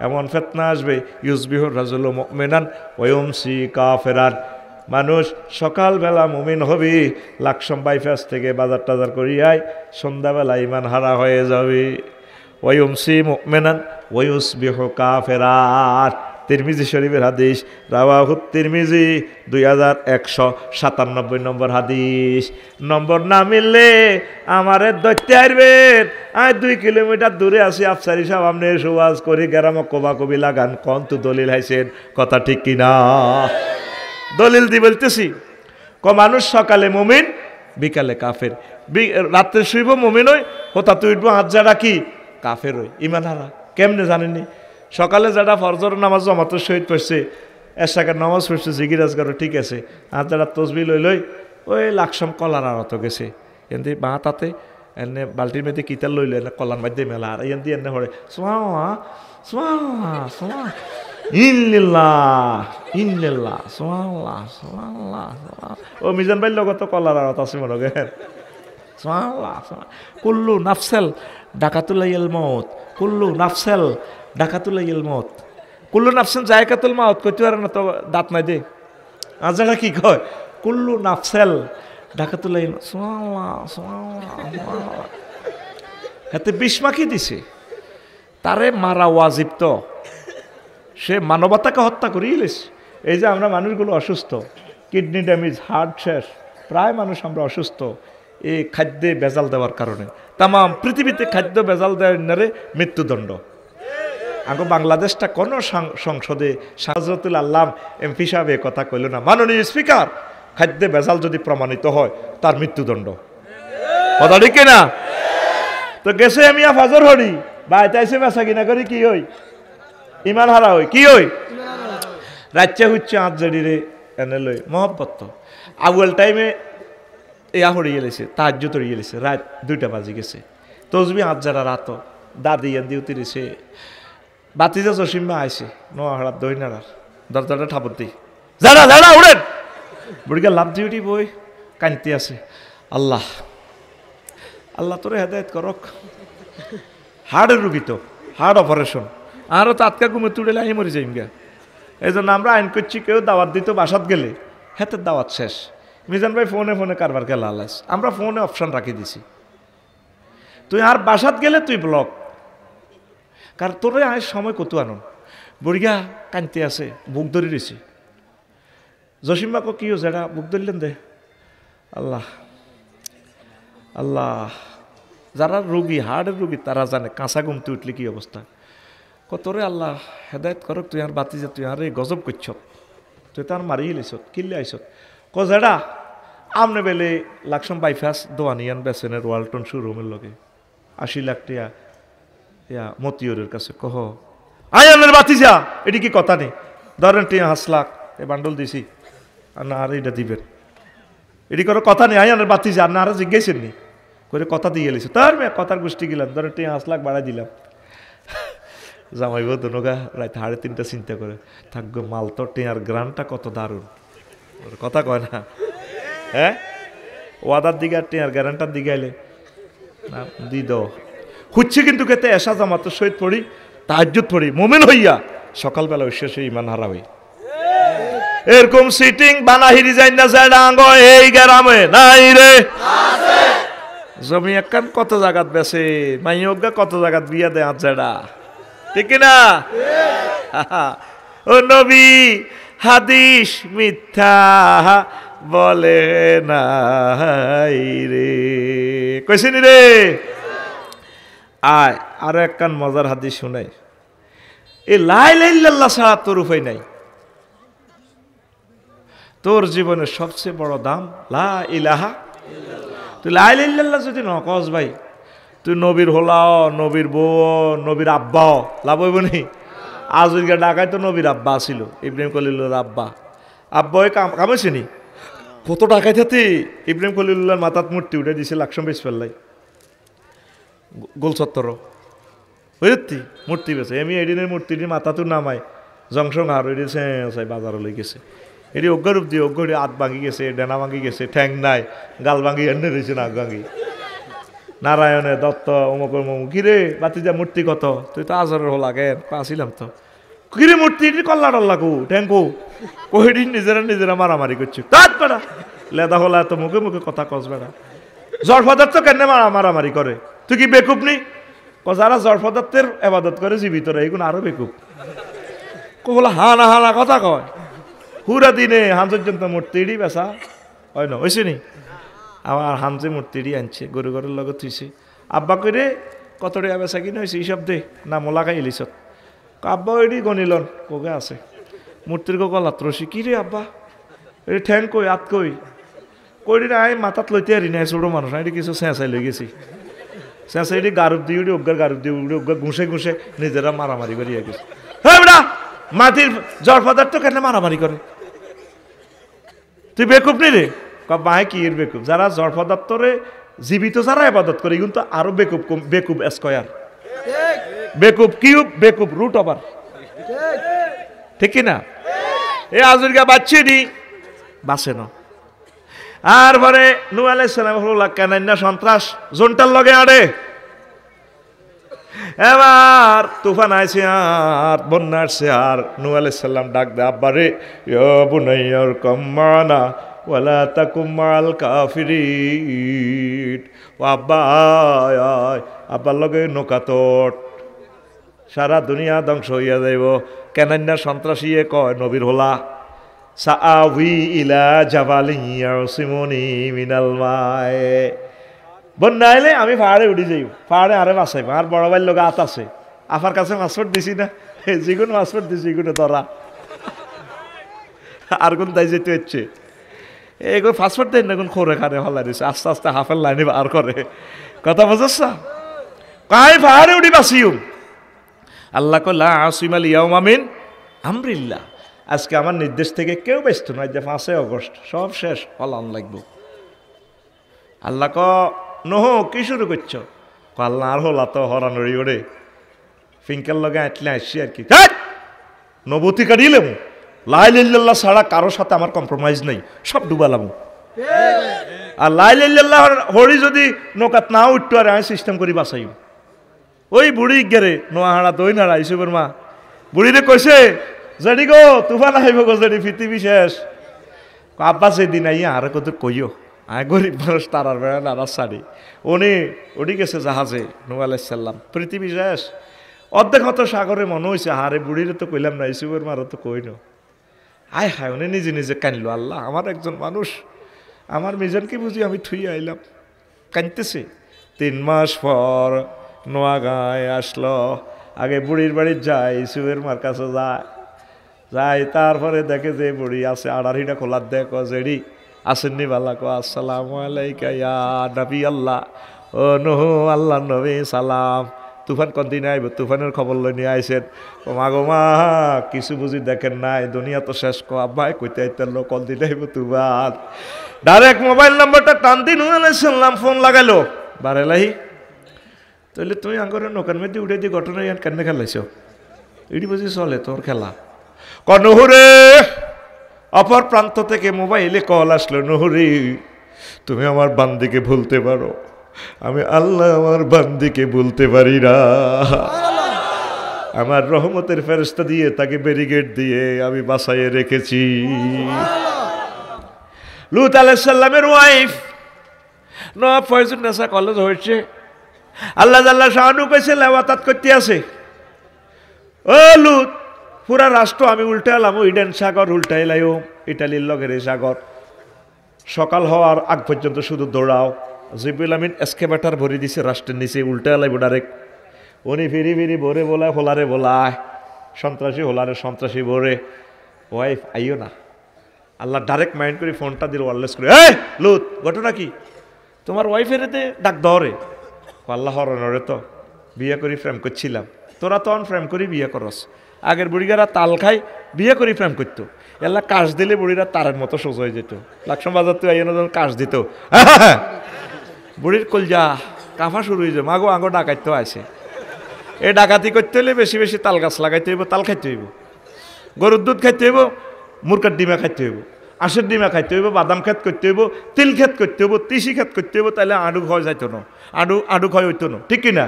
এমন ফিতনা আসবে, ইউসবিহুর রাজুলু মুমিনান ওয়া ইউমসি কাফিরান, মানুষ সকালবেলা মুমিন হবি, লাকসম বাইপাস থেকে বাজার টাজার করিয়াই সন্ধ্যাবেলা ইমান হারা হয়ে যাবে। ওয়া ইউমসি মুমিনান ওয়া ইউসবিহু কাফিরান, তিরমিজি শরীফের হাদিস, রাওয়াহু তিরমিজি 2197 নম্বর হাদিস। নম্বর না মিললে আমারে দৈত্যে আসবেন, আমি 2 কিলোমিটার দূরে আছি, আফসারি সাহেব আপনি সুবাস করি গ্রাম কবি লাগান, কন তো দলিল হাইছেন, কথা ঠিক কিনা? দলিল দি বলতেছি, মানুষ সকালে মুমিন বিকালে কাফের, রাত্রে শুইব মুমিন হই, হোতা তুই হাজারা কি কাফের হই, ইমান হারা। কেমনে জানেনি? সকালে যারা ফরজর নামাজ জমাতের সহিত পড়ছে, এশাকের নামাজ পড়ছে, জিগিরাজ করো, ঠিক আছে, আর যারা তসবি লই ওই লাকসম কলার আড়ত গেছে, এনে বাঁ তাতে এনে বাল্টির মেয়েতে কিতার লইল, এনে কলার মাধ্যমে মেলা, আর এন দিয়ে এনে হরে সোয়া ইন্নিল্লাহ ও মিজান ভাইয়ের লগত কলার আড়ত আছে মনে করেন। কুল্লু নাফসেল ডাকাতুলাইল মত, কুল্লু নাফসেল ডাকাতুলাইল মত, কুল্লু নাফসেল জায়কাতুল মাউত কইতে পারে না তো দাঁত নাই দে, আর যারা কি কয় কুল্লু নাফসেল ডাকাতুলাইল, হাতে 20 মাখি দিছে, তারে মারা ওয়াজিব, তো সে মানবতাকে হত্যা করিয়েছে। এই যে আমরা মানুষগুলো অসুস্থ, কিডনি ড্যামেজ, হার্ট শেষ, প্রায় মানুষ আমরা অসুস্থ এই খাদ্যে ভেজাল দেওয়ার কারণে। তাম পৃথিবীতে খাদ্য ভেজাল দেওয়ার মৃত্যুদণ্ড। আগে বাংলাদেশটা কোনো সংসদে শাহজাতুল আল্লাম এমপি সাহেব এ কথা কইল না, মাননীয় স্পিকার খাদ্যে ভেজাল যদি প্রমাণিত হয় তার মৃত্যুদণ্ড, কথা ঠিক না? তো গেছে আমি ফাজর হরি বাইতে আইসে বেচা কিনা করি কি হই ইমান হারা হই কি হই রাজ্যে হচ্ছে আজ জড়িরে এনে লই মহব্বত আউয়াল টাইমে ইয়া হরিয়ে গেছে তাহাজ্জুদ তরিয়ে গেছে রাত 2টা বাজে গেছে তসবি আজ যারা রাত দাদি এন্দি উতিরিছে বাতিজা জসিম্মা আইছে নোয়াহারাত দইনারার দরজাটা ঠাপত দি যারা যারা উড়েন বুড়িকে লাভ দিয়ে উঠি বই কানতে আছে আল্লাহ আল্লাহ তোরে হেদায়েত করক হার্টের রুগী তো হার্ট অপারেশন আরও তো আটকা ঘুমে তুড়েলে আমি মরে যাইম গা এই জন্য আমরা আইন করছি কেউ দাওয়াত দিত বাসাত গেলে হাতের দাওয়াত শেষ মিজান ভাই ফোনে ফোনে কারবার কে লালাস আমরা ফোনে অপশন রাখি দিছি তুই আর বাসাত গেলে তুই ব্লক কারণ তোরে আয় সময় কত আনন বুড়িয়া কানতে আছে বুক ধরে রয়েছে জসিম্মাকে কি হচ্ছে এটা বুক ধরলেন দে আল্লাহ আল্লাহ যারা রোগী হার্টের রোগী তারা জানে কাঁচা ঘুমতে উঠলে কি অবস্থা কতরে আল্লাহ হেদায়ত করক তুই আর বাতি যে তুই আর এই গজব করছ তুই তো আর মারি হিলিস কিনলে আইস কজেডা আমনে বেলে লাকসম বাইফাস দোয়ানিয়ান বেসেনের ওয়ালটন শোরুমের লগে 80 লাখ টিয়া ইয়া মতিয়রের কাছে কহ আয়ানের বাতি যা এটি কি কথা নেই ধরেন টিয়া 5 লাখ এ বান্ডল দিছি আর না আর এটা দিবেন এটি কোনো কথা নেই আয়ানের বাতি যা আর না আর জিজ্ঞেসেন নি করে কথা দিয়ে এলিস তার মেয়ে কথার গোষ্ঠী গেলাম ধরেন টিয়া 5 লাখ বাড়াই দিলাম জামাইব দোনোগা রাত 3:30 চিন্তা করে থাকবো মাল তো টিয়ার গ্রানটা কত দারুণ কথা কয় না হ্যাঁ ওয়াদার দিকে আর টিয়ার গ্রানটার দিকে আইলে না দি দাও খুঁজছি কিন্তু কেতে এসা জামাত শহীদ পড়ি তাহাজ্জুদ পড়ি মোমেন হইয়া সকালবেলা শেষে ইমান হারা হই এরকম সিটিং বানাহিরি যাই না জেডাঙ্গ এই গ্রামে নাই রে জমি একখান কত জায়গাত বেছে মাইয়গা কত জায়গাত বিয়া দেয় আজ জেডা ঠিক না ও নবী হাদিস মিথ্যা বলে নাই রে কইছিনি রে আয় আরো একখান মজার হাদিস শুনাই এ লা ইলাহা ইল্লাল্লাহ ছাড়া তোর উপায় নাই তোর জীবনের সবচেয়ে বড় দাম লা ইলাহা তুই লা ইলাহা ইল্লাল্লাহ যদি ন কস ভাই তুই নবীর হলাও নবীর বউ নবীর আব্বাও লাভ হইব নি আজকে ডাকায় তো নবীর আব্বা ছিল ইব্রাহিম খলিলুল্লাহর আব্বা আব্বা ওই কামাইছে নি কত টাকায় থাকি ইব্রাহিম খলিলুল্লাহর মাথাত মূর্তি উঠে দিছে লাকসম বেশ ফেললাই গোল চত্বর বুঝতি মূর্তি বেছে এমি এদিনের মূর্তিটির মাথা তো নামাই জংশন আর ওই চাই বাজারে লই গেছে এটি অজ্ঞারূপ দিয়ে অজ্ঞ হাত ভাঙি গেছে ডেনা ভাঙি গেছে ঠ্যাং নাই গাল ভাঙি এনে রয়েছে নাক ভাঙি নারায়ণে দত্ত অমুক অমুক কিরে বাতিজা মূর্তি কত তুই তো আজরের হল আগে আসিলাম তো কিরে মূর্তি কল্লা টল্লা কু ঠ্যাংকু কহিদিন নিজেরা মারামারি করছি তাত বেড়া লেদা হলা তো মুখে মুখে কথা কস বেড়া জ্বর পদার্থ কেন মারামারি করে তুই কি বেকুব নি যারা জ্বর পদার্থের আবাদত করে জীবিত রে এগুলো আরো বেকুব কবলা হানা হানা কথা কয় পুরা দিনে হাঁজর্যন্ত মূর্তিটি বেচা হয় না হয়েছে নি আমার হামজে মূর্তিটি আনছে গরু গরের লগত থুইছে আব্বা করে কত টাকা বেচা কিনে হয়েছে এইসব দে না মোলা খাই ইলিছত আব্বা ওইটি গণিলন কোকে আছে মূর্তির গলাত রসি কি রে আব্বা এটি ঠ্যাং কই আত কই কইটি না মাথাত লইতে আরি নাই ছোটো মানুষ এটি কিছু চেঁচাই লই গেছি চেঁচাই এটি গারুপ দিয়ে উঠি অজ্ঞার গারুপ দিয়ে উঠি অজ্ঞা ঘুষে ঘুষে নিজেরা মারামারি করিয়া গেছে হ্যাঁ বেটা মাটির জ্বর পদার্থ কেন মারামারি করে তুই বেকুব নি রে বাহে কি এর বেকুব যারা জ্বর পদার্থরে জীবিত যারা আবাদত করে কিন্তু আরো বেকুব বেকুব স্কয়ার বেকুব কিউব বেকুব রুট ওভার ঠিক না এ আজুরগা বাচ্চি দি বাসে না আর পরে নূহ আলাইহিস সালাম হলো কানান্না সন্ত্রাস জোনটার লগে আড়ে এবার তুফান আইছে আর বন্যা আসছে আর নূহ আলাইহিস সালাম ডাক দে আব্বারে ইয়া বুনাইয়ার কাম্মানা ওয়ালা তাকুম মাল কাফিরিন ও আব্বা আব্বার লগে নৌকাতট সারা দুনিয়া ধ্বংস হইয়া যাইব কেনান্না সন্ত্রাসী কয় নবীর হলা সাআউই ইলা জাবালিন ইয়াসিমুনি মিনাল মায়ে বন্যা আইলে আমি পাহাড়ে উঠি যাই পাহাড়ে আরে বাঁচাইব আর বড় ভাইয়ের লোক আত আছে আফার কাছে পাসপোর্ট দিছি না যেগুলো পাসপোর্ট দিছি এগুলো ধরা আর কোন তাই যেতে হচ্ছে এগুলো পাসপোর্ট দেন না কোন খোরে খারে হল্লা দিছে আস্তে আস্তে হাফের লাইনে বার করে কথা বুঝছ কাই পাহাড়ে উঠি বাঁচিও। আল্লাহ কল্লা আসিমাল ইয়াউমা মিন আমরিল্লাহ, আজকে আমার নির্দেশ থেকে কেউ ব্যস্ত নয়, যে 5 আগস্ট সব শেষ, পালান লাগবো। আল্লাহ ক নহ কি শুরু করছ? আল্লাহ আর হলা তো হরানড়ি ওরে ফিঙ্কের লগে আটলে আসছি আর কি, নবতী কাটিলাম, লাইল্লাহ ছাড়া কারোর সাথে আমার কম্প্রোমাইজ নেই, সব ডুবালাম। আর লাইল্লাহ হরি যদি নৌকাত না উঠতো আর আমি সিস্টেম করি বাঁচাই। ওই বুড়ি গেরে নোয়াহাড়া দই নাড়া ইসুবের মা বুড়িরে কইছে, জেডি গো তুফান আহিব গো, জেডি পৃথিবী শেষ। আব্বা সেদিন আইয়া আর কত কইও, আয় গরিব মানুষ তারার বেড়া নাড়ার শাড়ি, উনি গেছে জাহাজে নূহ আলাইহিস সালাম, পৃথিবী শেষ। অর্ধেক হতো সাগরে মনে হয়েছে, হারে বুড়িরে তো কইলাম না, ইসুবের মারও তো কইন। আয় হায়, উনি নিজে নিজে কানলো, আল্লাহ আমার একজন মানুষ, আমার মিজানকে বুঝি আমি থুই আইলাম, কানতেছে। 3 মাস পর নোয়াগাঁয় আসলো, আগে বুড়ির বাড়ি যায়, ইসুবের মার কাছে যায়, তারপরে দেখে যে বুড়ি আছে, আড়াড়িটা খোলার দেখো, জেডি আসেননি বাল্লা কো আসসালামু আলাইকা ইয়া নবী আল্লাহ, ও নূহ আল্লাহ নবী সালাম, তুফান কদিন আইব, তুফানের খবর লই নিয়ে আইসেন। ও মা গো মা, কিছু বুঝি দেখেন নাই, দুনিয়া তো শেষ। কো আব্বাই কইতে আইতেন কদিন আইব তুফান। ডাইরেক্ট মোবাইল নাম্বারটা টান দিন, নূহ আলাইহিস সালাম ফোন লাগাইলো, বারেলাহি তাহলে তুমি আঙ্গরে নৌকার মধ্যে উঠে দিয়ে ঘটনা ইয়ান কেন খেলাইছ, এটি বুঝি চলে তোর খেলা। নুহুরে, অপর প্রান্ত থেকে মোবাইলে কল আসলো, নুহুরি তুমি আমার বান্দিকে ভুলতে পারো, আমি আল্লাহ আমার বান্দিকে ভুলতে পারি না। আমার রহমতের ফেরেশতা দিয়ে তাকে ব্যারিকেড দিয়ে আমি বাসায় রেখেছি। লূত আলাইহিস সালামের ওয়াইফ নওয়াব ফয়জুন্নেসা কলেজ হয়েছে, আল্লাহ জাল্লা শাহানু কইছে লেওয়াতাত করতে আছে। ও লূত, পুরা রাষ্ট্র আমি উল্টে এলাম, ইডেন সাগর উল্টাই লাইও, ইটালির লগের এই সাগর। সকাল হওয়ার আগ পর্যন্ত শুধু দৌড়াও। জিবরিল আমিন এসকেভেটর ভরি দিছে রাষ্ট্রের নিচে, উল্টে এলাইব ডাইরেক্ট। উনি ফিরি ফিরি ভরে বলায়, হোলারে বলায়, সন্ত্রাসী হোলারে সন্ত্রাসী ভরে। ওয়াইফ আইও না, আল্লাহ ডাইরেক্ট মাইন্ড করে ফোনটা দিল ওয়ারলেস করে, এই লূত ঘটনা কি, তোমার ওয়াইফের এতে ডাক দরে। আল্লাহ হরণরে তো বিয়ে করি প্রেম করছিলাম, তোরা তো প্রেম করি বিয়ে করস। আগের বুড়িগারা তাল খাই বিয়ে করি প্রেম করতো, এল্লা কাশ দিলে বুড়িরা তারের মতো সোজা হয়ে যেত। লাকসাম বাজার তো আইন কাশ দিত, বুড়ির কলজা কাফা শুরু হয়ে যায়, মাগো আগো ডাকাইতে আছে। এই ডাকাতি করতে হলে বেশি বেশি তাল গাছ লাগাইতে হইব, তাল খাইতে হইব, গরুর দুধ খাইতে হইব, মুরগার ডিমা খাইতে হইব, আঁশের ডিমা খাইতে হইব, বাদাম খেত করতে হইব, তিল খেত করতে হইব, তিসি খেত করতে হইব, তাহলে আডু খাওয়া যাইতো না, আডু খাওয়া হইতো না, ঠিক কিনা?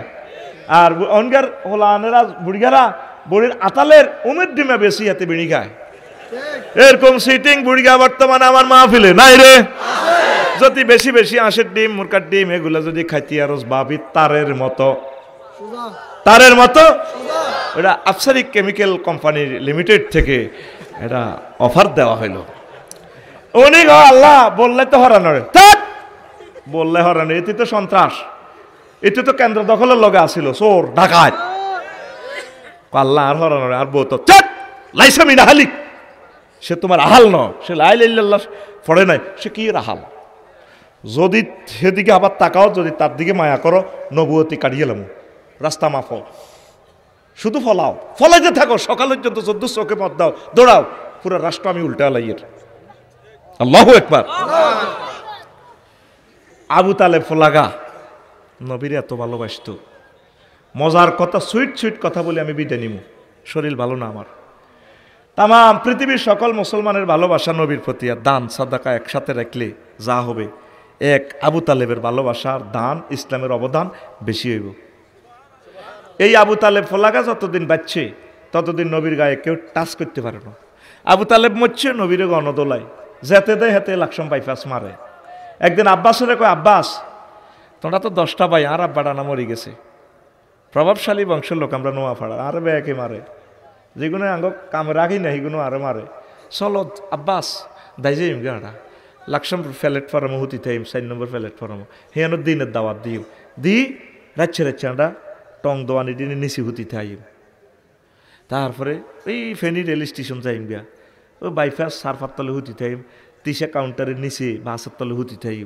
আর অনগার হোলানেরা বুড়িগারা বুড়ির আতালের উমের ডিমা বেশি হাতে বিড়ি খায়। এরকম সিটিং বুড়িগা বর্তমানে আমার মাহফিলে নাই রে। যদি বেশি বেশি আঁশের ডিম, মুরগার ডিম এগুলো যদি খাইতে আর ভাবি তারের মতো এটা আফসারিক কেমিক্যাল কোম্পানির লিমিটেড থেকে এটা অফার দেওয়া হইল। উনি আল্লাহ বললে তো হরানোর, বললে হরানো, এতে তো সন্ত্রাস, এতে তো কেন্দ্র দখলের লগে আসিল, চোর ডাকাত। আল্লাহ আর হরানোর আর বউ তো লাইসামি না হালিক, সে তোমার আহাল ন, সে লাইল্লাহ পড়ে নাই, সে কি রাহাল। যদি সেদিকে আবার তাকাও, যদি তার দিকে মায়া করো, নবুয়তি কাটিয়ে গেলাম, রাস্তা মাফো, শুধু ফলাও, ফলাইতে থাকো সকাল পর্যন্ত, 14 চোখে পথ দাও, দৌড়াও, পুরো রাষ্ট্র আমি উল্টা লাইয়ের। আল্লাহু আকবার। আবু তালেব ফলাগা নবীরে এত ভালোবাসত, মজার কথা, সুইট সুইট কথা বলে আমি বিদায় নিব, শরীর ভালো না আমার। তামাম পৃথিবীর সকল মুসলমানের ভালোবাসা নবীর প্রতি, আর দান সাদাকা একসাথে রাখলে যা হবে, এক আবু তালেবের ভালোবাসার দান, ইসলামের অবদান বেশি হইব। এই আবু তালেব ফলাগা যতদিন বাচ্চে ততদিন নবীর গায়ে কেউ টাচ করতে পারে না। আবু তালেব মরছে, নবীরে গণদোলায় যেতে দেয়, হাতে লাকসম বাইপাস মারে। একদিন আব্বাসের কয়, আব্বাস তোমরা তো 10টা ভাই, আর আব্বা ডানা মরি গেছে, প্রভাবশালী বংশের লোক আমরা, নোয়া ফাড়া আর বেয়াকে মারে, যেগুলো আঙ্গ কামে রাখি না সেগুলো আরো মারে। চলো আব্বাস দাই যাইম গাড়া, লাকসম প্ল্যাটফর্মে হুতি থাইম, 4 নম্বর প্ল্যাটফর্মে হিয়ানোর দিনের দাওয়াত দি রাচ্ছে আমরা টং দোয়ানি দিনে নিচি হুতি থাইম। তারপরে এই ফেনী রেল স্টেশন যাইম গা, ও বাইপাস সারফাতলে হুতি থাইম, তিসা কাউন্টারের নিচে বাসের তলে হুতি থাই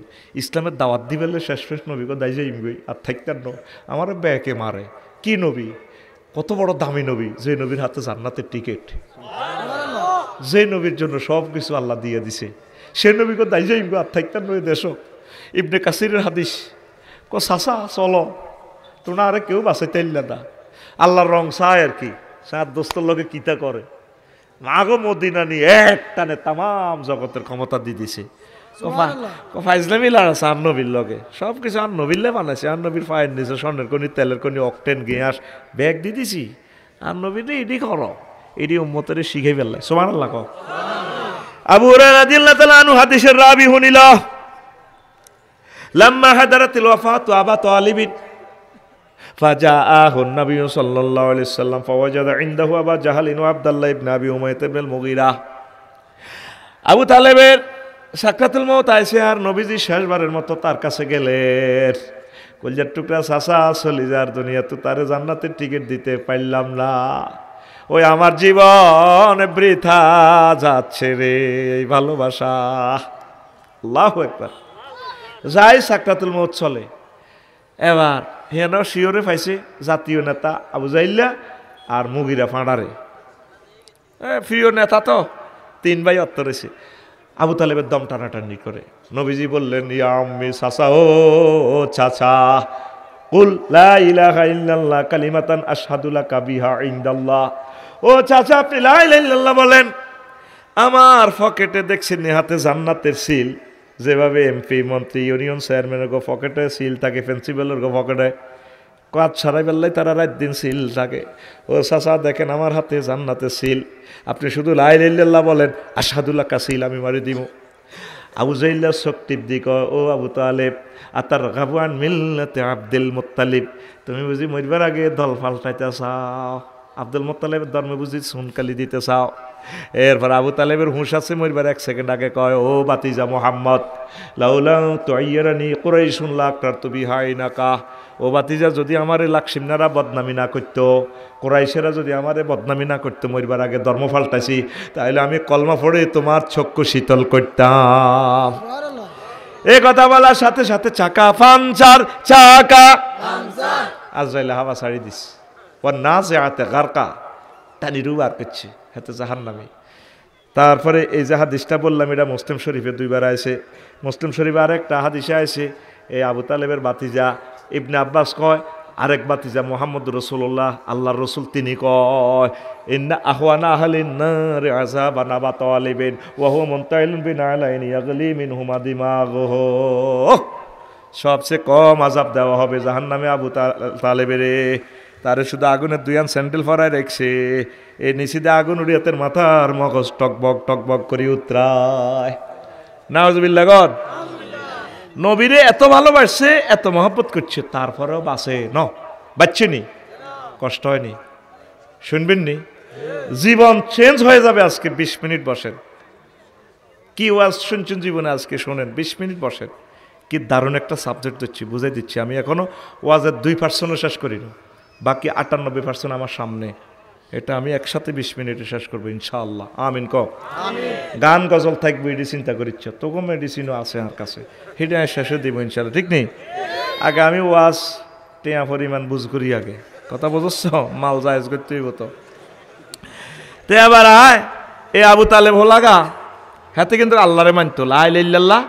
ইসলামের দাওয়াত দিবেলে শেষ নবীকে দায় যাই আর থাকতেন ন আমার ব্যাকে মারে কি নবী কত বড় দামি নবী যে নবীর হাতে জান্নাতের টিকিট, যে নবীর জন্য সব কিছু আল্লাহ দিয়ে দিছে, সে নবীকে দায় যাই আর থাকতেন নই দেশ। ইবনে কাসিরের হাদিস চাচা চলো তোমরা আরে কেউ বাঁচাইতে না, আল্লাহর রং চায় আর কি, সাত দোস্তর লোকে কিতা করে মাগো মদিনা নিয়ে এক টানে তাম জগতের ক্ষমতা দিয়ে দিছে। ফাইজলামি লাগাছে আর নবীর লগে সব কিছু আর নবীরলে বানাইছে, আর নবীর ফায়ের নিচে স্বর্ণের কনি তেলের কনি অকটেন গ্যাস ব্যাগ দিয়ে দিছি, আর নবীর এডি করো এডি উম্মতের শিখে ফেললে। সুবহানাল্লাহ। আবু হুরায়রা রাদিয়াল্লাহু তাআলা আনহু হাদিসের রাবি শুনিল লাম্মা হাদারাতিল ওয়াফাতু আবা তালিবিন ফাজাআহু নবী সাল্লাল্লাহু আলাইহি ওয়াসাল্লাম ফাওয়াজাদা ইনদাহু আবা জাহলিন ওয়া আব্দুল্লাহ ইবনে আবি উমাইয়া ইবনে আল মুগীরা। আবু তালেবের সাকরাতুল মউত আইছে আর নবীজি শেষবারের মতো তার কাছে গেলেন, কলজার টুকরা চাচা চলি যার দুনিয়া তো তারে জান্নাতের টিকিট দিতে পারলাম না, ওই আমার জীবন বৃথা যাচ্ছে রে এই ভালোবাসা। আল্লাহু আকবার। যাই সাকরাতুল মউত চলে, এবার হেন শিওরে পাইছে জাতীয় নেতা আবু জাইল্লা আর মুগিরা ফাঁড়ারে, প্রিয় নেতা তো তিন ভাই অত্তরেছে। আবু তালেবের দম টানাটানি করে নবীজি বললেন ইয়া আম্মি চাচা, ও চাচা কুল লা ইলাহা ইল্লাল্লাহ কালিমাতান আশহাদু লাকা বিহা ইনদাল্লাহ। ও চাচা আপনি লা ইলাহা ইল্লাল্লাহ বলেন, আমার পকেটে দেখছেন হাতে জান্নাতের সিল, যেভাবে এমপি মন্ত্রী ইউনিয়ন চেয়ারম্যানের গো পকেটে সিল থাকে, প্রিন্সিপালের গো পকেটে কাজ ছাড়াই বেললাই তারা রাত দিন সিল থাকে। ও চাচা দেখেন আমার হাতে জান্নাতের সিল, আপনি শুধু লা ইলাহা ইল্লাল্লাহ বলেন আশহাদু লাকা সিল আমি মারি দিব। আবু জাইল্লা শক্তির দিক, ও আবু তালেব আতার গাবুয়ান মিল্লাতে আব্দুল মুত্তালিব, তুমি বুঝি মরবার আগে দল পাল্টাইতে চাও, আব্দুল মুত্তালিবের ধর্মে বুঝি সুনকালি দিতে চাও। এরপর আবু তালেবের হুঁশ আছে মরবার এক সেকেন্ড আগে কয়, ও বাতিজা মোহাম্মদ লাউলা তুআইয়ারানি কুরাইশুন লাকরাতু বিহাইনাকা, ও বাতিজা যদি আমারে লাকসিমনারা বদনামি না করতো, কুরাইশেরা যদি আমারে বদনামি না করতো মরবার আগে ধর্ম পাল্টাইছি, তাহলে আমি কলমা পড়ে তোমার চক্ষু শীতল করতাম। এই কথা বলার সাথে সাথে চাকা পাঞ্চার, চাকা আজরাইল হাওয়া ছাড়ি দিস, ও না যে আতে গারকা টানি রুবার করছে হাতে জাহান্নামী। তারপরে এই যে হাদিসটা বললাম এটা মুসলিম শরীফে দুইবার আইছে, মুসলিম শরীফে আরেকটা হাদিসে আইছে, এই আবু তালেবের বাতিজা ইবনে আব্বাস কয়, আরেক বাতিজা মুহাম্মদ রাসূলুল্লাহ আল্লাহর রসুল তিনি কয়, ইন্না আহওয়ানা আহলিন নার আযাবান আবা তালিবিন ওয়া হুয়া মুনতাইলুন বিনালাইন ইয়াগলি মিনহুমা দিমাগুহু, সবচেয়ে কম আযাব দেওয়া হবে জাহান্নামে আবু তালেবের, তারে শুধু আগুনের দুইয়ান স্যান্ডেল ফরায় রেখছে, এই নিচে আগুন উড়িয়াতের মাথার মগজ টকবক টকবক করে উতরায়। নাউজুবিল্লাহ। গড নবীরে এত ভালোবাসছে এত মহব্বত করছে, তারপরেও বাঁচে ন বাচ্চেনি, কষ্ট হয়নি, শুনবেন নি জীবন চেঞ্জ হয়ে যাবে আজকে। 20 মিনিট বসেন, কি ওয়াজ শুনছেন জীবনে আজকে শোনেন, 20 মিনিট বসেন, কি দারুণ একটা সাবজেক্ট দিচ্ছি, বুঝাই দিচ্ছি। আমি এখনো ওয়াজের 2% শেষ করিনি, বাকি 98% আমার সামনে, এটা আমি একসাথে 20 মিনিটে শেষ করবো ইনশাআল্লাহ। আমিন ক গান গজল থাকবে এটি চিন্তা করিচ্ছ, তোকে মেডিসিনও আছে আমার কাছে, সেটা শেষে দিব ইনশাআল্লাহ, ঠিক নেই? আগে আমি ওয়াজ টেয়া পরিমাণ বুঝ করি, আগে কথা বুঝছ, মাল জায়েজ করতে হইব তো। এবার আয় এ আবু তালেব হোলাগা হাতে কিন্তু আল্লাহরে মানতো, লা ইলাহা ইল্লাল্লাহ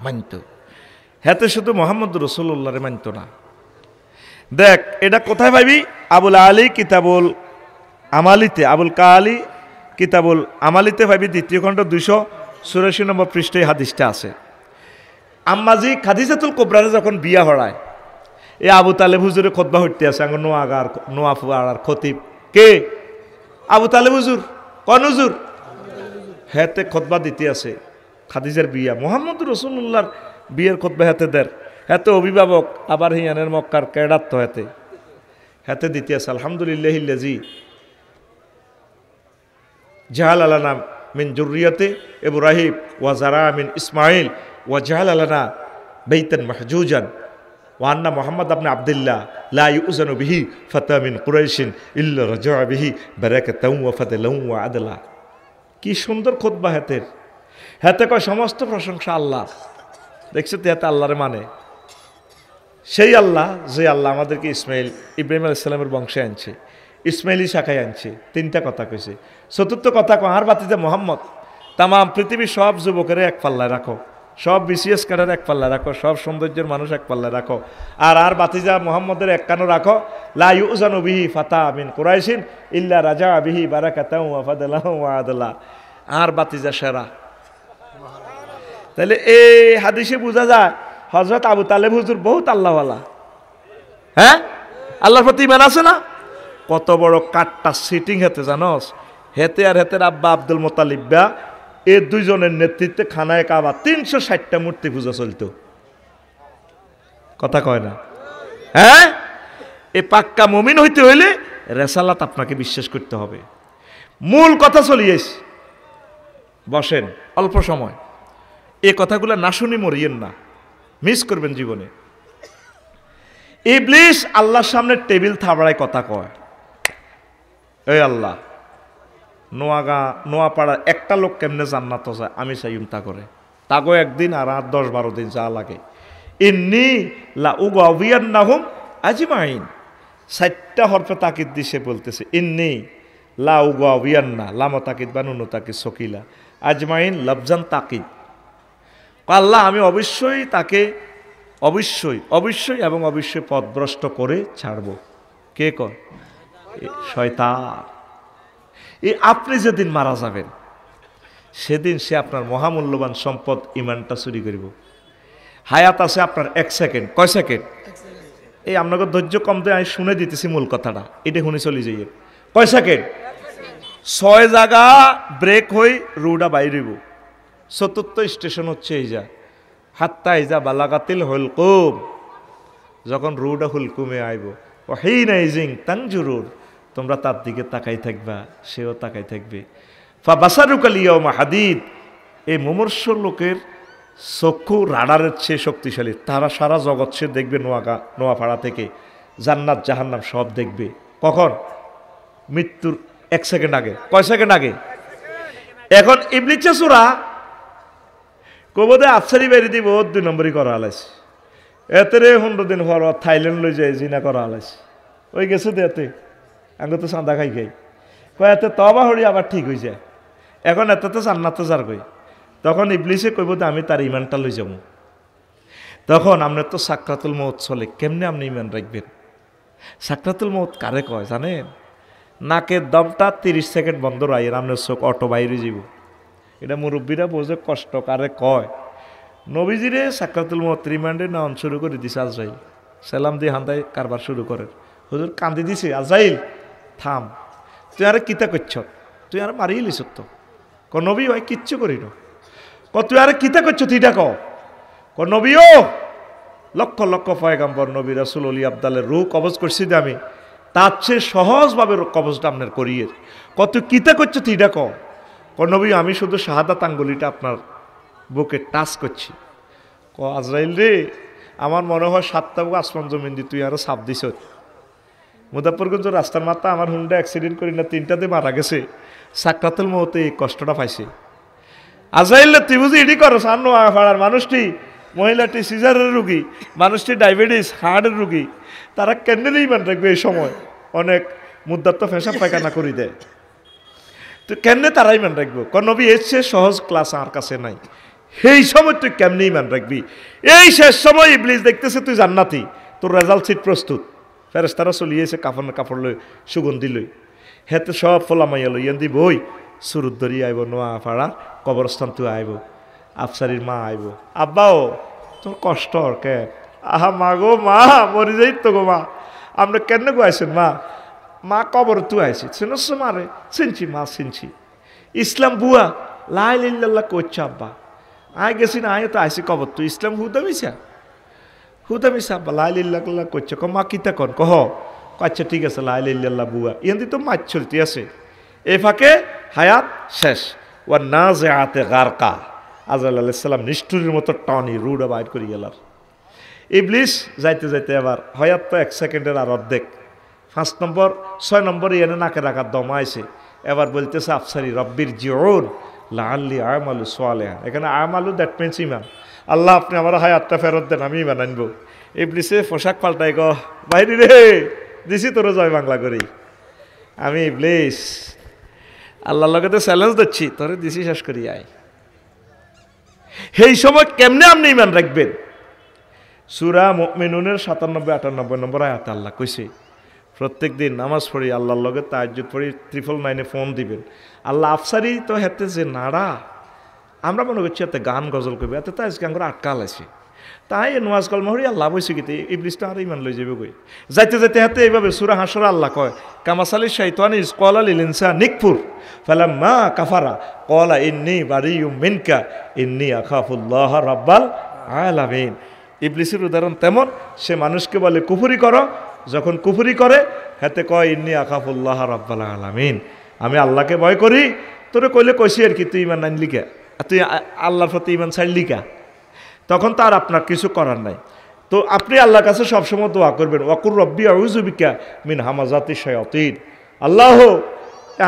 মানতো, হাতে শুধু মুহাম্মদ রাসূলুল্লাহরে মানতো না। দেখ এটা কোথায় পাবি? আবুল আলী কিতাবুল আমালিতে, আবুল কালী কিতাবুল আমালিতে পাবি, 2য় খণ্ড 284 নম্বর পৃষ্ঠায় হাদিসটা আছে। আম্মাজি খাদিজাতুল কুবরারে যখন বিয়া হড়ায়, এ আবু তালেব হুজুরে খুতবা হইতে আছে, আঙ্গ নোয়াফুয়ার খতিব কে? আবু তালেব হুজুর। কোন হুজুর? হেতে খুতবা দিতে আছে, খাদিজার বিয়া, মুহাম্মদ রাসূলুল্লাহর বিয়ের খুতবা হেতে দের, হেতে অভিভাবক, আবার হিয়ানের মক্কার ক্যাডার তো হেতে দিতে আছে। আলহামদুলিল্লাহিল্লাযী জাআলা লানা মিন যুররিয়াতি ইব্রাহিম ওয়া যারা মিন ইসমাঈল ওয়া জাআলা লানা বাইতান মাহজুজান ওয়া আন্না মুহাম্মদ ইবনে আব্দুল্লাহ লা ইউযানু বিহি ফাতা মিন কুরাইশিন ইল্লা রাজা বিহি বারাকাতাও ওয়া ফাদলাও ওয়া আদলা। কি সুন্দর খুতবা হেতের। হাতে কয় সমস্ত প্রশংসা আল্লাহ। দেখছো তো হাতে আল্লাহরে মানে সেই আল্লাহ যে আল্লাহ আমাদেরকে ইব্রাহিম আলাইহিস সালামের বংশে আনছে, ইসমাইলি শাখায় আনছে। তিনটা কথা কইছে। চতুর্থ কথা কয় আর বাতিজা মোহাম্মদ, তাম পৃথিবীর সব যুবকের এক পাল্লায় রাখো, সব বিসিএস কার্ডের এক পাল্লায় রাখো, সব সৌন্দর্যের মানুষ এক পাল্লায় রাখো, আর বাতিজা মোহাম্মদের এক কানো রাখো। লা ইউজানু বিহি ফাতা মিন কুরাইশিন ইল্লা রাজা বিহি বারাকাতাহু ওয়া ফাদলাহু ওয়া আদলা। আর বাতিজা সেরা। তাহলে এই হাদিসে বোঝা যায় হযরত আবু তালেব হুজুর বহুত আল্লাহওয়ালা। হ্যাঁ, আল্লাহর প্রতি ঈমান আছে না? কত বড় কাটটা সিটিং হেতে জানোস, হেতে আর হেতের আব্বা আব্দুল মোতালিব্বা এই দুইজনের নেতৃত্বে খানায় কাবা 360টা মূর্তি পূজা চলত। কথা কয় না? হ্যাঁ, এ পাক্কা মুমিন হইতে হইলে রেসালাত আপনাকে বিশ্বাস করতে হবে। মূল কথা চলিয়েস, বসেন অল্প সময়, এ কথাগুলো না শুনি মরিয়েন না, মিস করবেন জীবনে। ইবলিস আল্লাহর সামনে টেবিল থাবড়ায় কথা কয়, এই আল্লাহ, নোয়াপাড়ার একটা লোক কেমনে জান্নাত যায় আমি চাইম তা করে, তাগো একদিন আর 10-12 দিন যা লাগে। ইন্নী লা উগাউবিয়ান্নাহুম আজমাইন। 4টা হরফে তাকিদ দিছে বলতেছে, ইন্নী লা উগাউবিয়ান্না, লামা তাকিদ বা নুন তাকিদ সকিলা, আজমাইন লফজান তাকিদ। আল্লাহ আমি অবশ্যই তাকে অবশ্যই অবশ্যই এবং অবশ্যই পথভ্রষ্ট করে ছাড়ব। কে কয়? শয়তান। এই আপনি যেদিন মারা যাবেন সেদিন সে আপনার মহামূল্যবান সম্পদ ইমানটা চুরি করিব। হায়াত আছে আপনার 1 সেকেন্ড। কয় সেকেন্ড? এই আপনাকে ধৈর্য কম দিয়ে আমি শুনে দিতেছি মূল কথাটা, এটা শুনে চলে যাইয়ে। কয় সেকেন্ড? 6 জায়গা ব্রেক হই রুডা বাইরিব। চতুর্থ স্টেশন হচ্ছে এই যা হাত্তা ইজা বালাগাতিল হুলকুম, যখন রুডা হুলকুমে আইব ওয়াহিনা ইজিং তানজুরুর, তোমরা তার দিকে তাকাই থাকবা, সেও তাকাই থাকবে। ফা বাসারুকাল ইয়াউমা হাদিদ, এই মুমূর্ষ লোকের চক্ষু রাডারের চেয়ে শক্তিশালী। তারা সারা জগৎ সে দেখবে, নোয়াপাড়া থেকে জান্নাত জাহান্নাম সব দেখবে। কখন? মৃত্যুর 1 সেকেন্ড আগে। কয় সেকেন্ড আগে? এখন ইবলিস চূড়া কবদে আফসারি বেরি দিব 2 নম্বরই করা আলাইছে। এতে 15 দিন পর থাইল্যান্ড লই যায় জিনা করা আলাইছে। ওই গেছে তো এতে আগে তো চাঁদা খাই কয় এতে তবা হরি আবার ঠিক হয়ে যায়। এখন এতে তো জান্নাতে যার কই, তখন ইবলিসে কইব যে আমি তার ইমানটা লই যাব। তখন আপনার তো সাকরাতুল মউত চলে, কেমনে আপনি ইমান রাখবেন? সাকরাতুল মউত কারে কয় জানেন? নাকের দমটা 30 সেকেন্ড বন্ধ রাখেন, আপনার চোখ অটো বাইরে যাব। এটা মুরব্বীরা বোঝে কষ্ট কারে কয়। নবীজিরে সাকরাতুল মউত রিমান্ডে নেওয়ান শুরু করে দিছে আজরাইল। সালাম দিয়ে হান্দায় কারবার শুরু করেন। হুজুর কান্দি দিছে, আজরাইল থাম, তুই আরে কিতা করছ, তুই আর মারিয়ে লিস তো। নবী ভাই কিচ্ছু করি না। তুই আরে কিতা করছ তুইটা ক নবী, ও লক্ষ লক্ষ পয়গাম্বর নবী রাসূল অলি আবদালের রূহ কবজ করছি যে আমি, তার চেয়ে সহজভাবে কবজটা আপনার করিয়ে। তুই কিতা করছ তুইটা ক নবী, আমি শুধু শাহাদাত আঙ্গুলিটা আপনার বুকে টাচ করছি। আজরাইল রে, আমার মনে হয় 7টা বুক আসমান জমিন দি তুই আরো সাপ দিছ। মুজাফফরগঞ্জ রাস্তার মাথা আমার হুন্ডা অ্যাক্সিডেন্ট করি না 3টাতে মারা গেছে। সাকরাতুল মউতে এই কষ্টটা পাইছে। আজরাইল তুই বুঝি এডি করো, সামনে পাড়ার মানুষটি, মহিলাটি সিজারের রুগী, মানুষটি ডায়াবেটিস হার্টের রুগী, তারা কেন্দ্রেই ইমান রাখবে এই সময়? অনেক মুদ্দার তো ফেসা পায়খানা করি দেয়, তো কেমনে তারা ইমান রাখবো? নবী এসছে সহজ ক্লাস আমার কাছে নাই। সেই সময় তুই কেমনে ইমান রাখবি? এই শেষ সময় ইবলিস দেখতেছে তুই জান্নাতি, তোর রেজাল্ট সিট প্রস্তুত। ফেরেশতারা চলিয়েছে কাপড় লই, সুগন্ধি লই, হেতে সব ফোলামাইয়া লই এন দি বই সুরুদ্দরি আইব, নোয়াপাড়া কবরস্থান তুই আইব, আফসারির মা আইব। আব্বাও তোর কষ্ট কে? আহা মা গো, মা মরি যাই তো গো মা, আমরা কেন গো আইসেন মা? মা কবর তুই আইসি, চিনস মারে? চিনছি মা, চিনছি। ইসলাম বুয়া লাই লিল্লাল্লাহ করছে আব্বা, আয় গেছি না, আয় তো আইসি কবর তুই। ইসলাম হুদা মিশা আব্বা লাই লিল্লাল্লাহ করছে। মা কিতা কন? কহ আচ্ছা ঠিক আছে, লাই লিল্লাল্লাহ বুয়া ইয়াদি তো মাছ চলতে আছে। এ ফাঁকে হায়াত শেষ। ওয়া নাজিআতে গারকা, আজরাইল আলাইহিস সালাম নিষ্ঠুরের মতো টানি রুডা বাইর করে গেলার। ইবলিস যাইতে যাইতে আবার হায়াত তো 1 সেকেন্ডের আর অর্ধেক। 5 নম্বর 6 নম্বরে এনে নাকে রাখার দম আইছে। এবার বলতেছে আফসারি রব্বির জিউন, লাআল্লি আমালু সালিহান, এখানে আমালু দ্যাট মিন্স ইমান। আল্লাহ আপনি আমার হায়াতটা ফেরত দেন, আমি ইমান আনবো। ইবলিসে পোশাক পাল্টাই গ বাইরে রে দিছি তোর জয় বাংলা করি, আমি ইবলিস আল্লাহর লগে তো চ্যালেঞ্জ দিচ্ছি, তোরে দিছি শেষ করি আয়। সেই সময় কেমনে আপনি ইমান রাখবেন? সূরা মুমিনুনের 97-98 নম্বর আয়াতে আল্লাহ কইছে প্রত্যেক দিন নামাজ পড়ি আল্লাহর লগে তাহাজ্জুদ পড়ি 999-এ ফোন দিবেন। আল্লাহ আফসারি তো হেতে যে নাড়া, আমরা মনে করছি এতে গান গজল করবে, এতে তো আজকে আমরা আটকাল আছে, তাই নোয়াজ কলমা হরি আল্লাহ বইছে কি ইবলিসটা আর ইমান লই যাবে কই। যাইতে যাইতে হাতে এইভাবে সূরা হাসরে আল্লাহ কয় কামাসালি শাইতানি ইজ ক্বালা লিল ইনসানি নিকফুর ফালাম্মা কাফারা ক্বালা ইন্নী বারিয়ুম মিনকা ইন্নী আখাফুল্লাহ রাব্বাল আলামিন। ইবলিসের উদাহরণ তেমন, সে মানুষকে বলে কুফরি করো, যখন কুফরি করে হাতে কয় ইন্নী আখাফুল্লাহ রাব্বাল আলামিন, আমি আল্লাহকে ভয় করি। তোরে কইলে কইছি আর কি, তুই ইমান আনলি কে, তুই আল্লাহর প্রতি ইমান ছাড়লি কা, তখন তার আপনার কিছু করার নাই। তো আপনি আল্লাহর কাছে সবসময় দোয়া করবেন, ওয়াকুর রব্বি আউযু বিকা মিন হামাজাতি শায়াতিন। আল্লাহ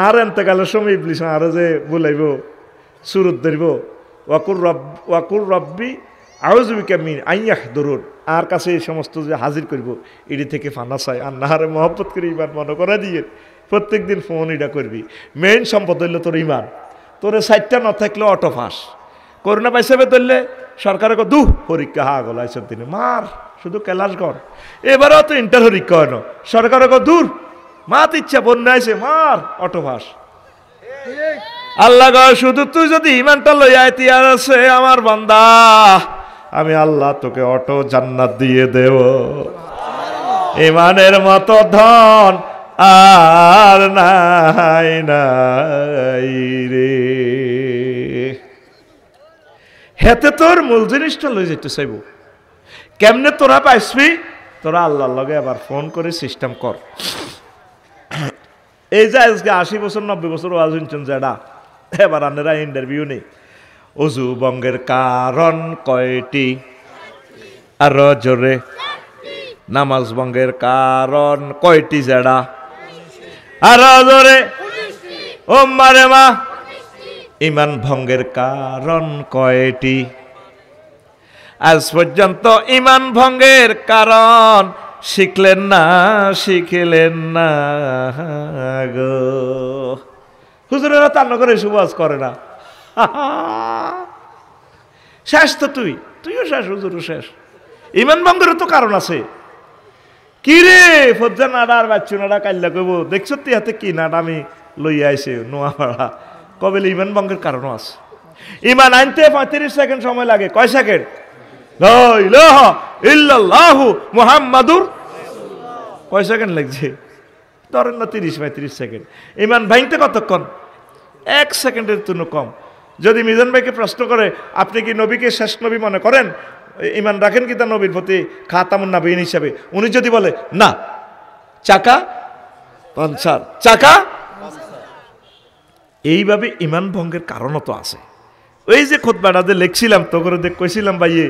আর এন্তেকালের সময় ইবলিস আর যে বলাইব সুরত ধরব, ওয়াকুর রব্বি আউযু বিকা মিন আইয়াহদুরুন, আর কাছে এই সমস্ত যে হাজির করব এটি থেকে ফানা চাই, আর নাহারে মহব্বত করে ইমান মনে করা দিয়ে প্রত্যেক দিন ফোন এটা করবি। মেইন সম্পদ হইল তোর ইমান, তোরে সাইটটা না থাকলে অটো ফাঁস। করোনা পাইসাবে ধরলে সরকারে দু পরীক্ষা হা গলাইছেন তিনি মার শুধু কেলাস কর, এবারও তো ইন্টার পরীক্ষা হয় না, সরকারে দূর মাত ইচ্ছা বন্যা আছে মার অটো ফাঁস। আল্লাহ কয় শুধু তুই যদি ইমানটা লইয়া তিয়ার আছে আমার বান্দা, আমি আল্লাহ তোকে অটো জান্নাত দিয়ে দেব। ইমানের মতো ধন আর নাই নাই রে, হেতে তোর মূল জিনিসটা লই যেতে চাইব। কেমনে তোরা পাইসবি? তোরা আল্লাহর লগে আবার ফোন করে সিস্টেম কর। এই যে আজকে 80 বছর 90 বছর ওয়াজ শুনছেন যেটা, এবার আনেরা ইন্টারভিউ নেই। অজু বঙ্গের কারণ কয়টি? আরো জোরে। নামাজ ভঙ্গের কারণ কয়টি জেডা? আরো জোরে। ও মারে মা। ইমান ভঙ্গের কারণ কয়টি? আজ পর্যন্ত ইমান ভঙ্গের কারণ শিখলেন না গো। হুজুরেরা তান্ন করে সুবাস করে না। শেষ তো তুইও শেষ, হুজুরও শেষ। ইমান ভঙ্গেরও তো কারণ আছে। কি রে ফজ্জা নাডা আর বাচ্চু নাডা কাল্লা কইব দেখছ তুই হাতে কি নাডা আমি লইয়া আইছে নোয়াপাড়া, কবে ইমান ভঙ্গের কারণও আছে। ইমান আনতে 35 সেকেন্ড সময় লাগে। কয় সেকেন্ড? লা ইলাহা ইল্লাল্লাহু মুহাম্মাদুর। কয় সেকেন্ড লাগছে? ধরেন না 30-35 সেকেন্ড। ইমান ভাঙতে কতক্ষণ? 1 সেকেন্ডের তুনো কম। যদি মিজান ভাইকে প্রশ্ন করে আপনি কি নবীকে শেষ নবী মনে করেন, ইমান রাখেন কি তার নবীর প্রতি খাতামুন নবীন হিসাবে, উনি যদি বলে না চাকা পাঞ্চার, চাকা, এইভাবে ইমান ভঙ্গের কারণও তো আছে। ওই যে খুতবাটা যে লিখছিলাম তো করে কইছিলাম ভাইয়ে